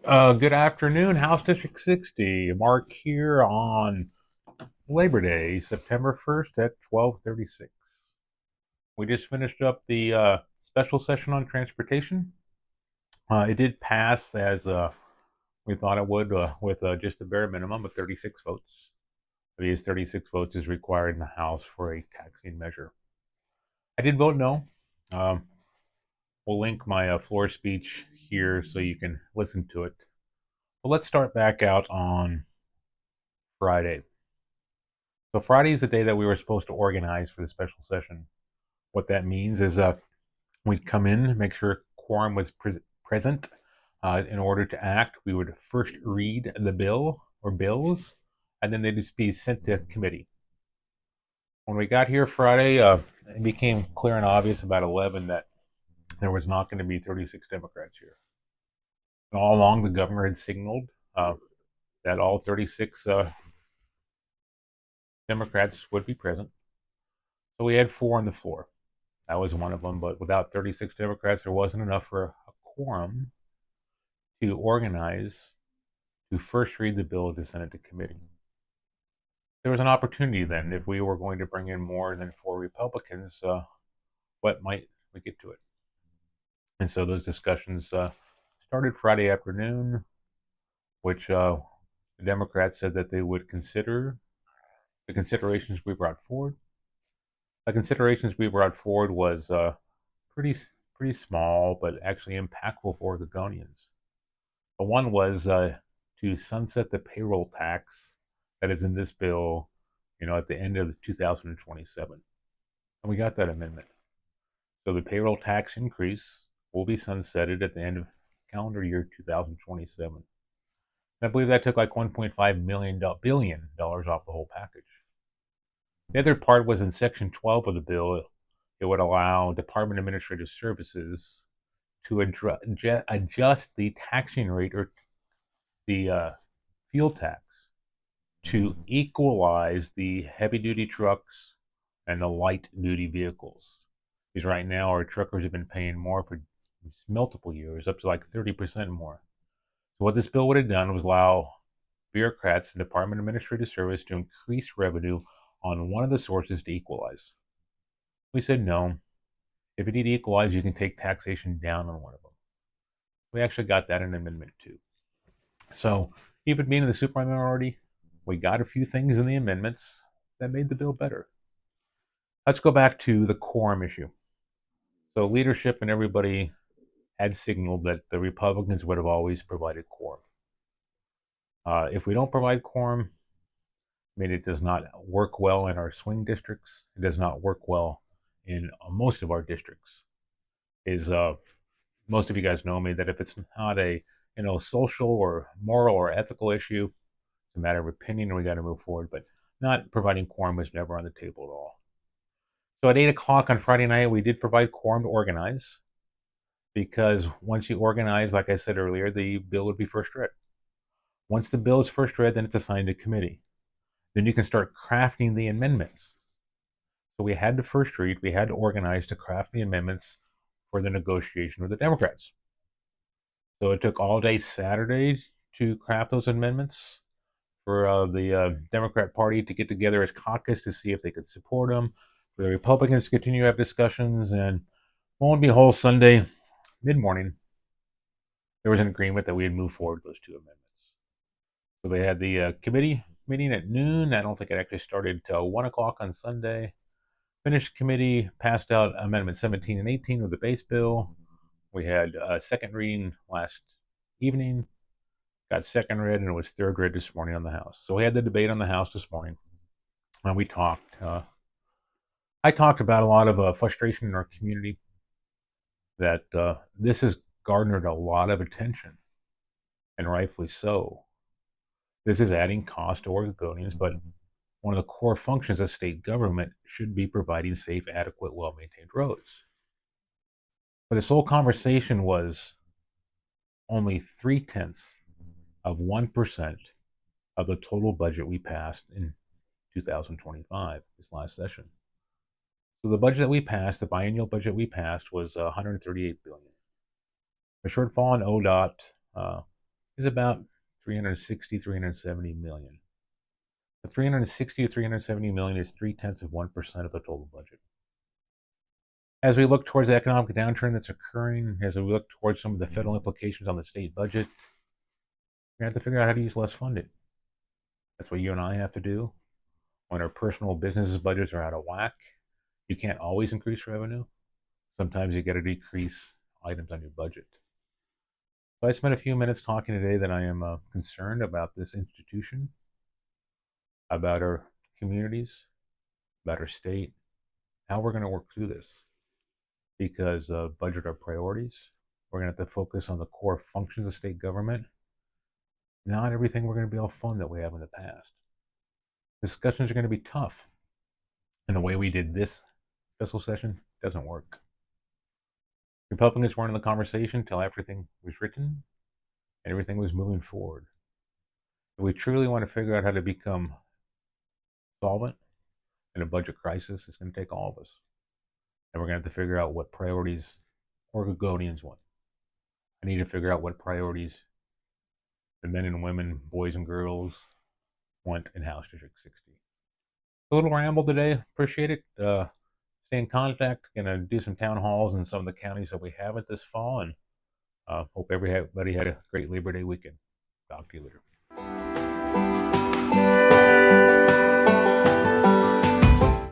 Good afternoon, House District 60. Mark here on Labor Day, September 1st at 12:36. We just finished up the special session on transportation. It did pass as we thought it would with just a bare minimum of 36 votes. These 36 votes is required in the House for a taxing measure. I did vote no. Um, we'll link my floor speech here so you can listen to it. But let's start back out on Friday. So Friday is the day that we were supposed to organize for the special session. What that means is we'd come in, make sure quorum was present. In order to act, we would first read the bill or bills, and then they'd just be sent to committee. When we got here Friday, it became clear and obvious about 11 that there was not going to be 36 Democrats here. And all along, the governor had signaled that all 36 Democrats would be present. So we had 4 on the floor. That was one of them, but without 36 Democrats, there wasn't enough for a quorum to organize to first read the bill to send it to committee. There was an opportunity then, if we were going to bring in more than 4 Republicans, what might we get to it? And so those discussions started Friday afternoon, which the Democrats said that they would consider the considerations we brought forward. The considerations we brought forward was pretty pretty small, but actually impactful for Oregonians. One was to sunset the payroll tax that is in this bill, at the end of 2027. And we got that amendment. So the payroll tax increase will be sunsetted at the end of calendar year 2027. And I believe that took like $1.5 billion off the whole package. The other part was in Section 12 of the bill. It would allow Department of Administrative Services to adjust the taxing rate or the fuel tax to equalize the heavy duty trucks and the light duty vehicles. Because right now our truckers have been paying more for multiple years, up to like 30% more. So what this bill would have done was allow bureaucrats and Department of Administrative Service to increase revenue on one of the sources to equalize. We said no. If you need to equalize, you can take taxation down on one of them. We actually got that in Amendment 2. So even being in the super minority, we got a few things in the amendments that made the bill better. Let's go back to the quorum issue. So leadership and everybody had signaled that the Republicans would have always provided quorum. If we don't provide quorum, it does not work well in our swing districts. It does not work well in most of our districts. Is Most of you guys know me that if it's not a social or moral or ethical issue, it's a matter of opinion, and we got to move forward. But not providing quorum was never on the table at all. So at 8 o'clock on Friday night, we did provide quorum to organize, because once you organize, like I said earlier, the bill would be first read. Once the bill is first read, then it's assigned to committee. Then you can start crafting the amendments. So we had to first read, we had to organize to craft the amendments for the negotiation with the Democrats. So it took all day Saturday to craft those amendments for the Democrat Party to get together as caucus to see if they could support them, for the Republicans to continue to have discussions, and lo and behold, Sunday mid-morning, there was an agreement that we had moved forward with those two amendments. So they had the committee meeting at noon. I don't think it actually started until 1 o'clock on Sunday. Finished committee, passed out Amendment 17 and 18 of the base bill. We had a second reading last evening, got second read, and it was third read this morning on the House. So we had the debate on the House this morning, and we talked. I talked about a lot of frustration in our community, that this has garnered a lot of attention, and rightfully so. This is adding cost to Oregonians, but one of the core functions of state government should be providing safe, adequate, well-maintained roads. But this whole conversation was only 0.3% of the total budget we passed in 2025, this last session. So the budget that we passed, the biennial budget we passed, was 138 billion. The shortfall in ODOT is about 360, 370 million. The 360 to 370 million is 0.3% of the total budget. As we look towards the economic downturn that's occurring, as we look towards some of the federal implications on the state budget, we have to figure out how to use less funding. That's what you and I have to do. When our personal businesses budgets are out of whack, you can't always increase revenue. Sometimes you got to decrease items on your budget. So I spent a few minutes talking today that I am concerned about this institution, about our communities, about our state, how we're going to work through this. Because budget are priorities. We're going to have to focus on the core functions of state government. Not everything we're going to be all fun that we have in the past. Discussions are going to be tough. And the way we did this fiscal session doesn't work. Republicans weren't in the conversation until everything was written and everything was moving forward. If we truly want to figure out how to become solvent in a budget crisis, it's going to take all of us. And we're going to have to figure out what priorities Oregonians want. I need to figure out what priorities the men and women, boys and girls want in House District 60. A little ramble today. Appreciate it. Stay in contact. Gonna do some town halls in some of the counties that we haven't this fall, and hope everybody had a great Labor Day weekend. Talk to you later.